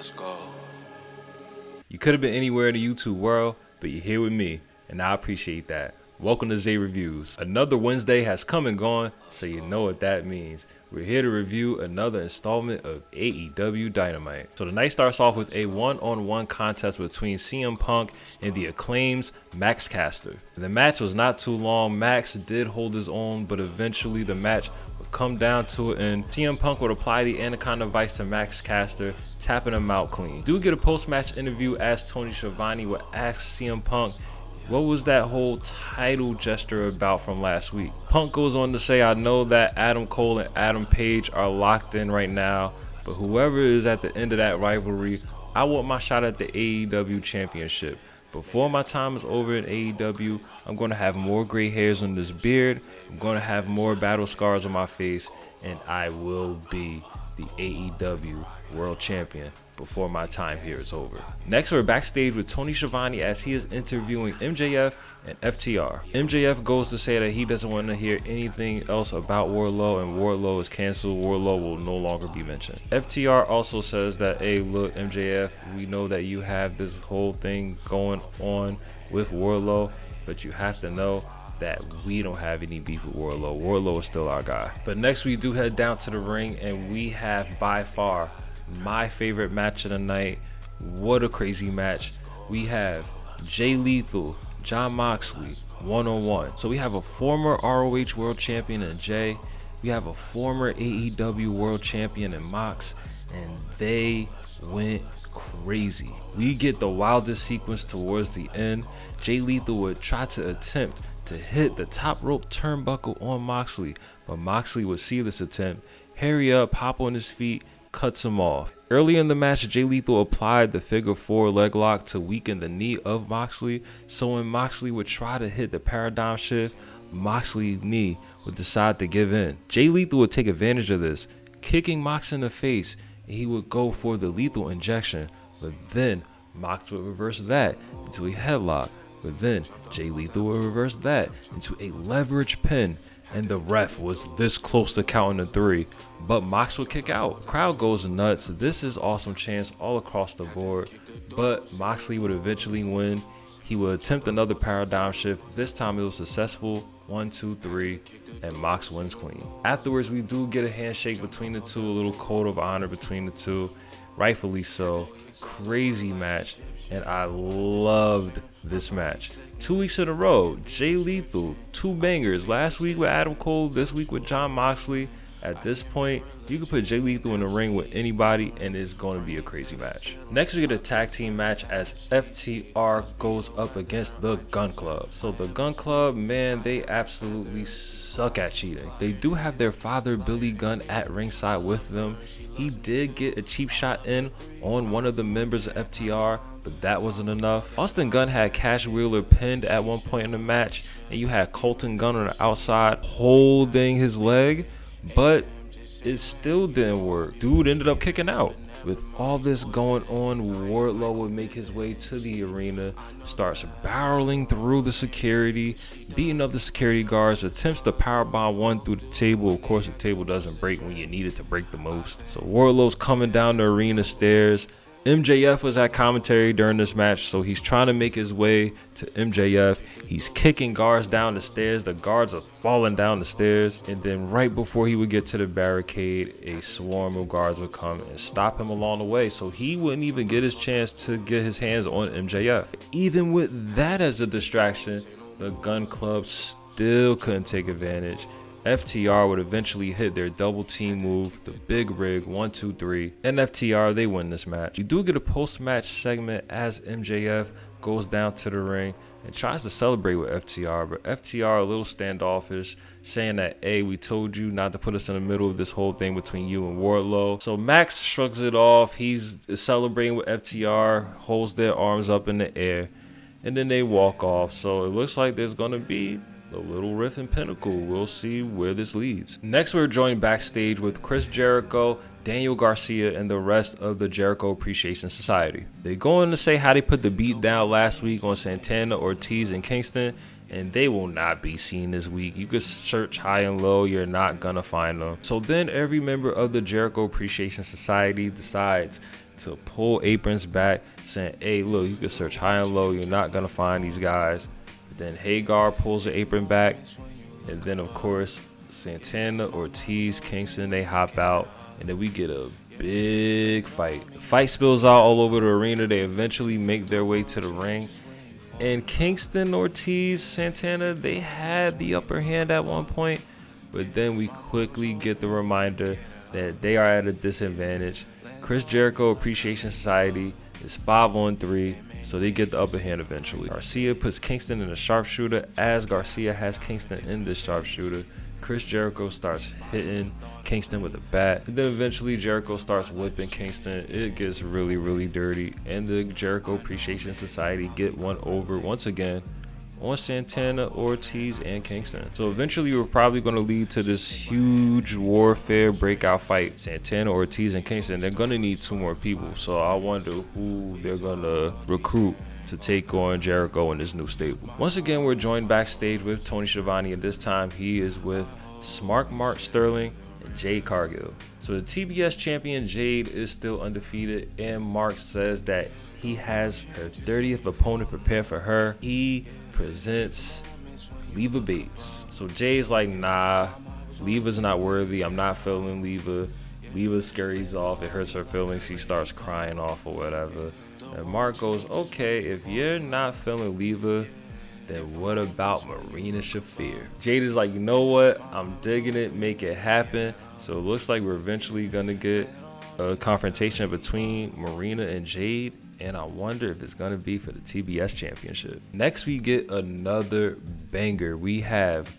Let's go. You could have been anywhere in the YouTube world, but you're here with me, and I appreciate that. Welcome to Zay Reviews. Another Wednesday has come and gone, so you know what that means. We're here to review another installment of AEW Dynamite. So the night starts off with a one-on-one contest between CM Punk and the Acclaim's Maxx. The match was not too long. Maxx did hold his own, but eventually the match would come down to it, and CM Punk would apply the Anaconda Vice to Maxx, tapping him out clean. Do get a post-match interview as Toni Shivani would ask CM Punk, what was that whole title gesture about from last week? Punk goes on to say, I know that Adam Cole and Adam Page are locked in right now, but whoever is at the end of that rivalry, I want my shot at the AEW championship. Before my time is over in AEW, I'm going to have more gray hairs on this beard, I'm going to have more battle scars on my face, and I will be the AEW World Champion before my time here is over. Next, we're backstage with Toni Schiavone as he is interviewing MJF and FTR. MJF goes to say that he doesn't want to hear anything else about Wardlow, and Wardlow is canceled. Wardlow will no longer be mentioned. FTR also says that, hey, look, MJF, we know that you have this whole thing going on with Wardlow, but you have to know that we don't have any beef with Wardlow. Wardlow is still our guy. But next we do head down to the ring, and we have by far my favorite match of the night. What a crazy match. We have Jay Lethal, Jon Moxley, one-on-one. So we have a former ROH World Champion in Jay. We have a former AEW World Champion in Maxx, and they went crazy. We get the wildest sequence towards the end. Jay Lethal would try to attempt to hit the top rope turnbuckle on Moxley, but Moxley would see this attempt, hurry up, hop on his feet, cuts him off. Early in the match, Jay Lethal applied the figure 4 leg lock to weaken the knee of Moxley, so when Moxley would try to hit the paradigm shift, Moxley's knee would decide to give in. Jay Lethal would take advantage of this, kicking Mox in the face, and he would go for the lethal injection, but then Mox would reverse that into a headlock. But then Jay Lethal will reverse that into a leverage pin, and the ref was this close to counting to 3, but Mox would kick out. Crowd goes nuts. This is awesome chants all across the board, but Moxley would eventually win. He would attempt another paradigm shift. This time it was successful. 1, 2, 3, and Mox wins clean. Afterwards, we do get a handshake between the two, a little code of honor between the two, rightfully so. Crazy match, and I loved this match. 2 weeks in a row, Jay Lethal, 2 bangers. Last week with Adam Cole, this week with Jon Moxley. At this point, you can put Jay Lethal in the ring with anybody, and it's going to be a crazy match. Next, we get a tag team match as FTR goes up against the Gun Club. So the Gun Club, man, they absolutely suck at cheating. They do have their father, Billy Gunn, at ringside with them. He did get a cheap shot in on one of the members of FTR, but that wasn't enough. Austin Gunn had Cash Wheeler pinned at one point in the match, and you had Colton Gunn on the outside holding his leg, but it still didn't work. Dude ended up kicking out. With all this going on, Wardlow would make his way to the arena, starts barreling through the security, beating up the security guards, attempts to powerbomb one through the table. Of course, the table doesn't break when you need it to break the most. So Wardlow's coming down the arena stairs. MJF was at commentary during this match, so he's trying to make his way to MJF. He's kicking guards down the stairs. The guards are falling down the stairs, and then right before he would get to the barricade, a swarm of guards would come and stop him along the way, so he wouldn't even get his chance to get his hands on MJF. Even with that as a distraction, the Gun Club still couldn't take advantage. FTR would eventually hit their double team move, the big rig, 1, 2, 3, and FTR, they win this match. You do get a post-match segment as MJF goes down to the ring and tries to celebrate with FTR, but FTR a little standoffish, saying that, hey, we told you not to put us in the middle of this whole thing between you and Wardlow. So Maxx shrugs it off. He's celebrating with FTR, holds their arms up in the air, and then they walk off. So it looks like there's going to be a little rift in Pinnacle. We'll see where this leads. Next, we're joined backstage with Chris Jericho, Daniel Garcia, and the rest of the Jericho Appreciation Society. They go on to say how they put the beat down last week on Santana, Ortiz, and Kingston, and they will not be seen this week. You could search high and low, you're not gonna find them. So then every member of the Jericho Appreciation Society decides to pull aprons back, saying, hey, look, you can search high and low. You're not going to find these guys. Then Hagar pulls the apron back. And then, of course, Santana, Ortiz, Kingston, they hop out. And then we get a big fight. The fight spills out all over the arena. They eventually make their way to the ring. And Kingston, Ortiz, Santana, they had the upper hand at one point. But then we quickly get the reminder that they are at a disadvantage. Chris Jericho Appreciation Society is 5-on-3, so they get the upper hand eventually. Garcia puts Kingston in the sharpshooter. As Garcia has Kingston in the sharpshooter, Chris Jericho starts hitting Kingston with a bat. And then eventually Jericho starts whipping Kingston. It gets really, really dirty. And the Jericho Appreciation Society get one over once again on Santana, Ortiz, and Kingston. So eventually we're probably going to lead to this huge warfare breakout fight. Santana, Ortiz, and Kingston, they're going to need 2 more people. So I wonder who they're going to recruit to take on Jericho in this new stable. Once again, we're joined backstage with Toni Shivani, and this time he is with Smart Mark Sterling and Jade Cargill. So the TBS champion Jade is still undefeated, and Mark says that he has her 30th opponent prepared for her. He presents Leva Bates. So Jade's like, nah, Leva's not worthy. I'm not feeling Leva. Leva scurries off. It hurts her feelings. She starts crying off or whatever. And Mark goes, okay, if you're not feeling Leva, then what about Marina Shafir? Jade is like, you know what? I'm digging it. Make it happen. So it looks like we're eventually going to get a confrontation between Marina and Jade, and I wonder if it's going to be for the TBS championship. Next, we get another banger. We have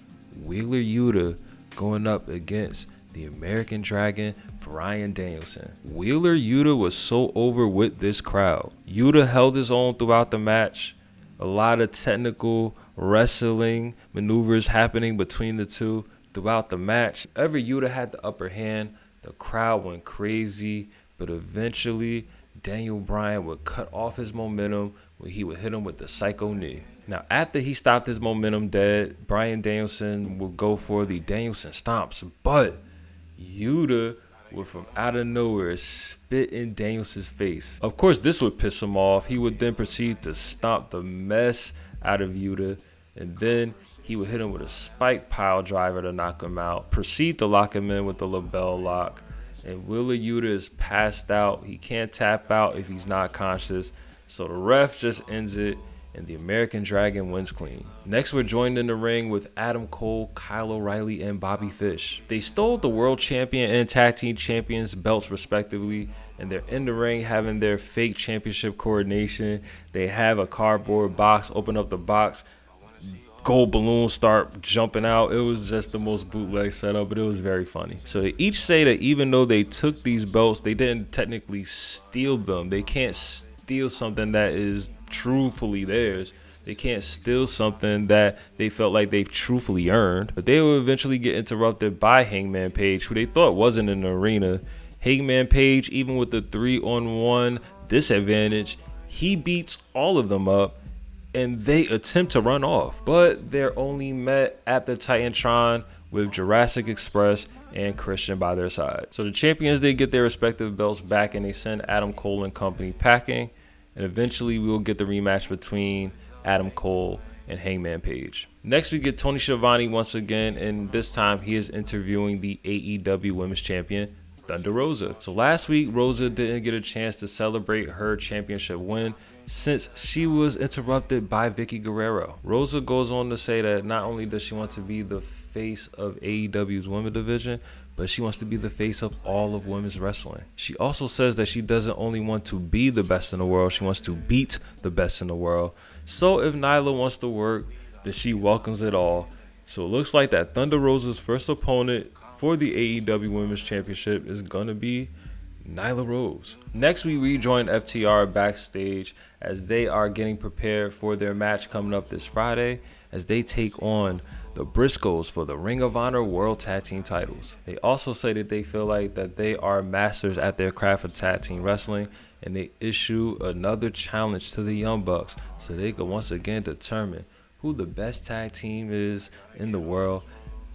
Wheeler Yuta going up against the American Dragon, Bryan Danielson. Wheeler Yuta was so over with this crowd. Yuta held his own throughout the match. A lot of technical wrestling maneuvers happening between the two throughout the match. Whenever Yuta had the upper hand, the crowd went crazy, but eventually Daniel Bryan would cut off his momentum when he would hit him with the psycho knee. Now, after he stopped his momentum dead, Bryan Danielson would go for the Danielson stomps, but Yuta would from out of nowhere spit in Danielson's face. Of course, this would piss him off. He would then proceed to stomp the mess out of Yuta, and then he would hit him with a spike pile driver to knock him out, proceed to lock him in with the label lock, and Wheeler Yuta is passed out. He can't tap out if he's not conscious, so the ref just ends it, and the American Dragon wins clean. Next, we're joined in the ring with Adam Cole, Kyle O'Reilly, and Bobby Fish. They stole the World Champion and Tag Team Champions belts respectively, and they're in the ring having their fake championship coordination. They have a cardboard box, open up the box, gold balloons start jumping out. It was just the most bootleg setup, but it was very funny. So they each say that even though they took these belts, they didn't technically steal them. They can't steal something that is truthfully theirs. They can't steal something that they felt like they've truthfully earned. But they will eventually get interrupted by Hangman Page, who they thought wasn't in the arena. Hangman Page, even with the 3-on-1 disadvantage, he beats all of them up, and they attempt to run off, but they're only met at the Titantron with Jurassic Express and Christian by their side. So the champions, they get their respective belts back, and they send Adam Cole and company packing, and eventually we will get the rematch between Adam Cole and Hangman Page. Next, we get Toni Schiavone once again, and this time he is interviewing the AEW Women's Champion, Thunder Rosa. So last week, Rosa didn't get a chance to celebrate her championship win since she was interrupted by Vicky Guerrero. Rosa goes on to say that not only does she want to be the face of AEW's women's division, but she wants to be the face of all of women's wrestling. She also says that she doesn't only want to be the best in the world, she wants to beat the best in the world. So if Nyla wants to work, then she welcomes it all. So it looks like that Thunder Rosa's first opponent for the AEW Women's Championship is gonna be Nyla Rose. Next, we rejoin FTR backstage as they are getting prepared for their match coming up this Friday as they take on the Briscoes for the Ring of Honor World Tag Team titles. They also say that they feel like that they are masters at their craft of tag team wrestling, and they issue another challenge to the Young Bucks so they can once again determine who the best tag team is in the world.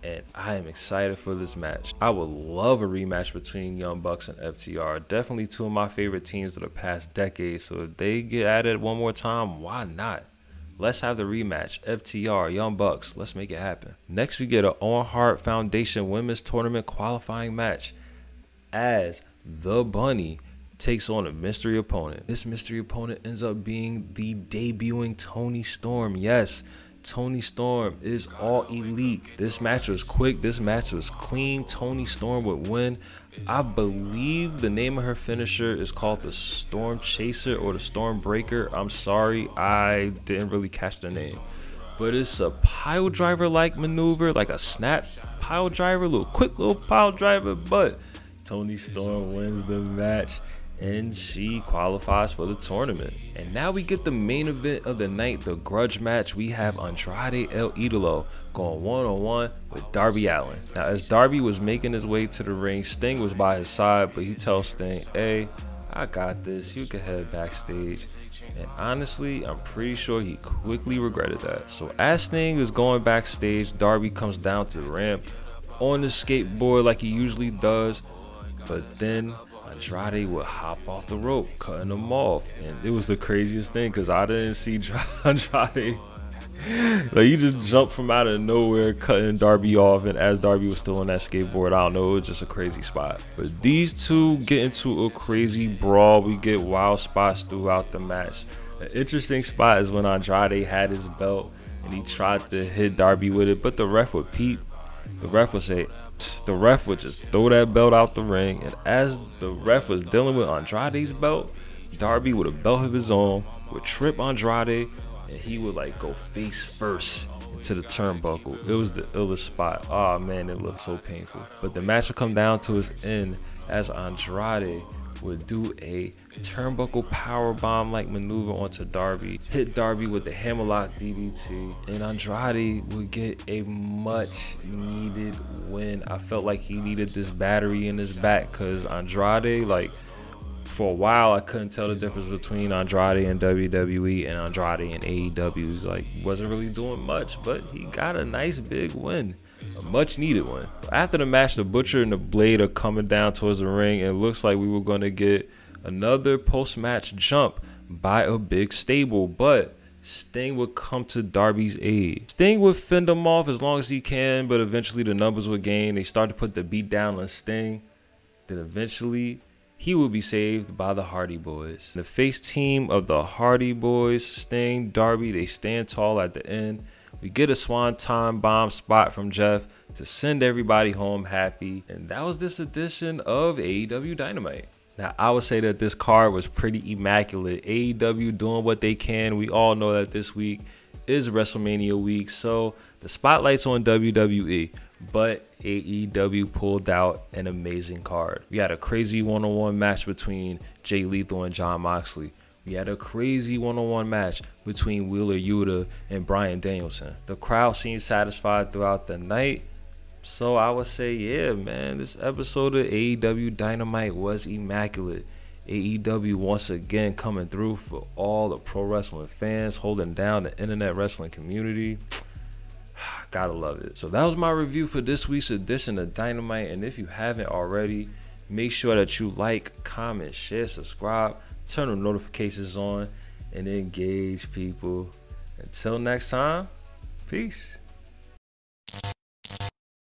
and I am excited for this match. I would love a rematch between Young Bucks and FTR. Definitely two of my favorite teams of the past decade, so if they get at it one more time, why not? Let's have the rematch. FTR, Young Bucks, let's make it happen. Next, we get an Owen Hart Foundation Women's Tournament qualifying match as The Bunny takes on a mystery opponent. This mystery opponent ends up being the debuting Toni Storm. Yes, Toni Storm is all elite. This match was quick. This match was clean. Toni Storm would win. I believe the name of her finisher is called the Storm Chaser or the Storm Breaker. I'm sorry, I didn't really catch the name. But it's a pile driver like maneuver, like a snap pile driver, quick little pile driver. But Toni Storm wins the match and she qualifies for the tournament. And now we get the main event of the night, the grudge match. We have Andrade El Idolo going one-on-one with Darby Allin. Now, as Darby was making his way to the ring, Sting was by his side, but he tells Sting, hey, I got this, you can head backstage. And honestly, I'm pretty sure he quickly regretted that. So as Sting is going backstage, Darby comes down to the ramp on the skateboard like he usually does, but then Andrade would hop off the rope, cutting him off. And it was the craziest thing because I didn't see Andrade. Like, he just jumped from out of nowhere, cutting Darby off. And as Darby was still on that skateboard, I don't know, it was just a crazy spot. But these two get into a crazy brawl. We get wild spots throughout the match. An interesting spot is when Andrade had his belt and he tried to hit Darby with it, but the ref would peep. The ref would say, the ref would just throw that belt out the ring, and as the ref was dealing with Andrade's belt, Darby with a belt of his own would trip Andrade, and he would like go face first into the turnbuckle. It was the illest spot. Oh man, it looked so painful. But the match would come down to its end as Andrade would do a turnbuckle powerbomb like maneuver onto Darby, hit Darby with the hammerlock DDT, and Andrade would get a much needed win. I felt like he needed this battery in his back because Andrade, like, for a while I couldn't tell the difference between Andrade and WWE and Andrade and AEW. He's like, wasn't really doing much, but he got a nice big win, a much needed one. After the match, the Butcher and the Blade are coming down towards the ring, and it looks like we were going to get another post-match jump by a big stable, but Sting would come to Darby's aid. Sting would fend him off as long as he can, but eventually the numbers would gain. They started to put the beat down on Sting. Then eventually he will be saved by the Hardy Boys. The face team of the Hardy Boys, Sting, Darby, they stand tall at the end. We get a swanton bomb spot from Jeff to send everybody home happy. And that was this edition of AEW Dynamite. Now, I would say that this card was pretty immaculate. AEW doing what they can. We all know that this week is WrestleMania week, so the spotlight's on WWE. But AEW pulled out an amazing card. We had a crazy one-on-one match between Jay Lethal and Jon Moxley. We had a crazy one-on-one match between Wheeler Yuta and Bryan Danielson. The crowd seemed satisfied throughout the night. So I would say, yeah, man, this episode of AEW Dynamite was immaculate. AEW once again coming through for all the pro wrestling fans, holding down the internet wrestling community. Gotta love it. So that was my review for this week's edition of Dynamite. And if you haven't already, make sure that you like, comment, share, subscribe, turn the notifications on, and engage people. Until next time, peace.